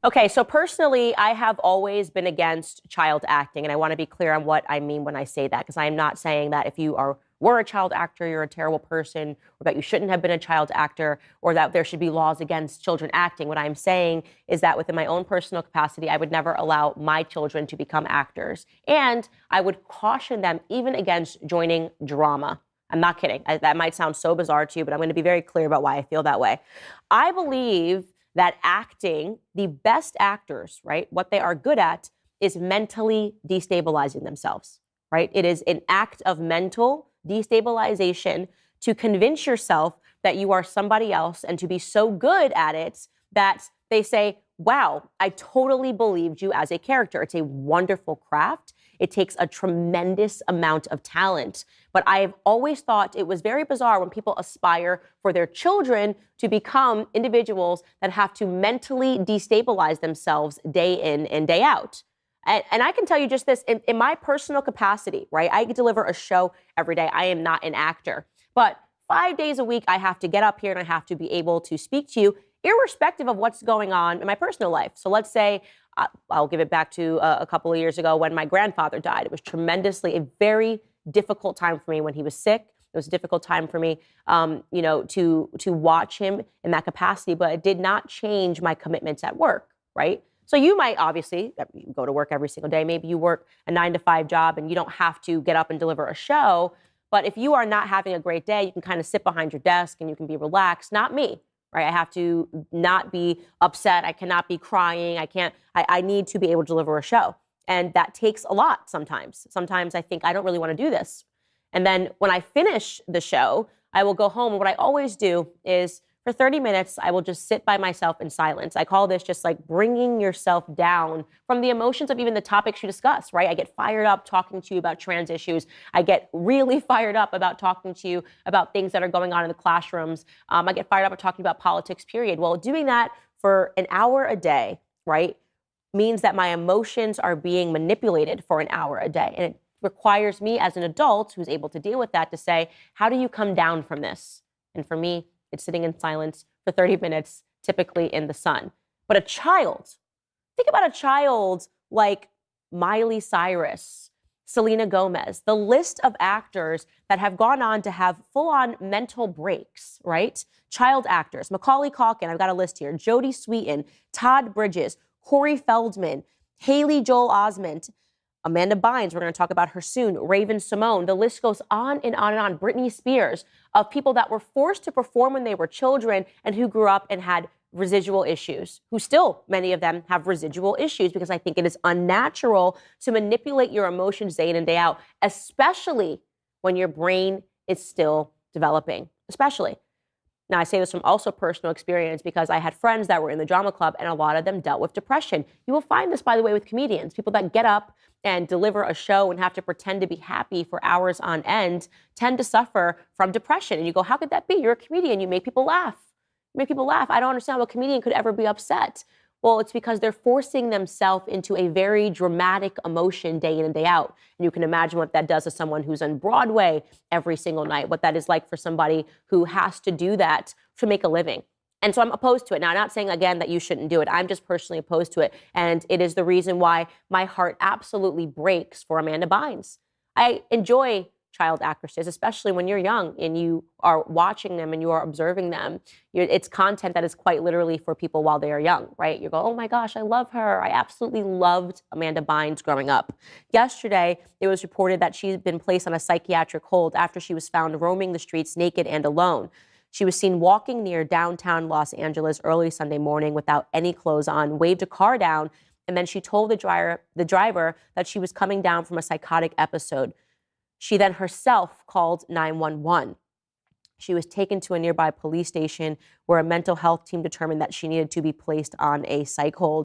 Okay, so personally, I have always been against child acting, and I want to be clear on what I mean when I say that, because I am not saying that if you were a child actor, you're a terrible person, or that you shouldn't have been a child actor, or that there should be laws against children acting. What I'm saying is that within my own personal capacity, I would never allow my children to become actors, and I would caution them even against joining drama. I'm not kidding. That might sound so bizarre to you, but I'm going to be very clear about why I feel that way. I believe that acting, the best actors, right, what they are good at is mentally destabilizing themselves, right? It is an act of mental destabilization to convince yourself that you are somebody else and to be so good at it that they say, wow, I totally believed you as a character. It's a wonderful craft. It takes a tremendous amount of talent. But I've always thought it was very bizarre when people aspire for their children to become individuals that have to mentally destabilize themselves day in and day out. And I can tell you just this, in my personal capacity, right? I deliver a show every day. I am not an actor. But 5 days a week, I have to get up here and I have to be able to speak to you irrespective of what's going on in my personal life. So let's say, I'll give it back to a couple of years ago when my grandfather died. It was a very difficult time for me when he was sick. It was a difficult time for me, to watch him in that capacity, but it did not change my commitments at work, right? So you might obviously go to work every single day. Maybe you work a 9 to 5 job and you don't have to get up and deliver a show. But if you are not having a great day, you can kind of sit behind your desk and you can be relaxed. Not me, right? I have to not be upset. I cannot be crying. I need to be able to deliver a show. And that takes a lot sometimes. Sometimes I think I don't really want to do this. And then when I finish the show, I will go home. And what I always do is for 30 minutes, I will just sit by myself in silence. I call this just like bringing yourself down from the emotions of even the topics you discuss, right? I get fired up talking to you about trans issues. I get really fired up about talking to you about things that are going on in the classrooms. I get fired up about talking about politics, period. Well, doing that for an hour a day, right, means that my emotions are being manipulated for an hour a day. And it requires me as an adult who's able to deal with that to say, how do you come down from this? And for me, it's sitting in silence for 30 minutes, typically in the sun. But a child, think about a child like Miley Cyrus, Selena Gomez, the list of actors that have gone on to have full-on mental breaks, right? Child actors, Macaulay Culkin, I've got a list here, Jodie Sweetin, Todd Bridges, Corey Feldman, Haley Joel Osment, Amanda Bynes, we're going to talk about her soon, Raven Simone. The list goes on and on and on. Britney Spears, of people that were forced to perform when they were children and who grew up and had residual issues, who still, many of them, have residual issues, because I think it is unnatural to manipulate your emotions day in and day out, especially when your brain is still developing, especially. Now, I say this from also personal experience because I had friends that were in the drama club and a lot of them dealt with depression. You will find this, by the way, with comedians. People that get up and deliver a show and have to pretend to be happy for hours on end tend to suffer from depression. And you go, how could that be? You're a comedian. You make people laugh. You make people laugh. I don't understand how a comedian could ever be upset. Well, it's because they're forcing themselves into a very dramatic emotion day in and day out. And you can imagine what that does to someone who's on Broadway every single night, what that is like for somebody who has to do that to make a living. And so I'm opposed to it. Now, I'm not saying, again, that you shouldn't do it. I'm just personally opposed to it. And it is the reason why my heart absolutely breaks for Amanda Bynes. I enjoy child actresses, especially when you're young and you are watching them and you are observing them. It's content that is quite literally for people while they are young, right? You go, oh my gosh, I love her. I absolutely loved Amanda Bynes growing up. Yesterday, it was reported that she's been placed on a psychiatric hold after she was found roaming the streets naked and alone. She was seen walking near downtown Los Angeles early Sunday morning without any clothes on, waved a car down, and then she told the driver that she was coming down from a psychotic episode. She then herself called 911. She was taken to a nearby police station where a mental health team determined that she needed to be placed on a psych hold.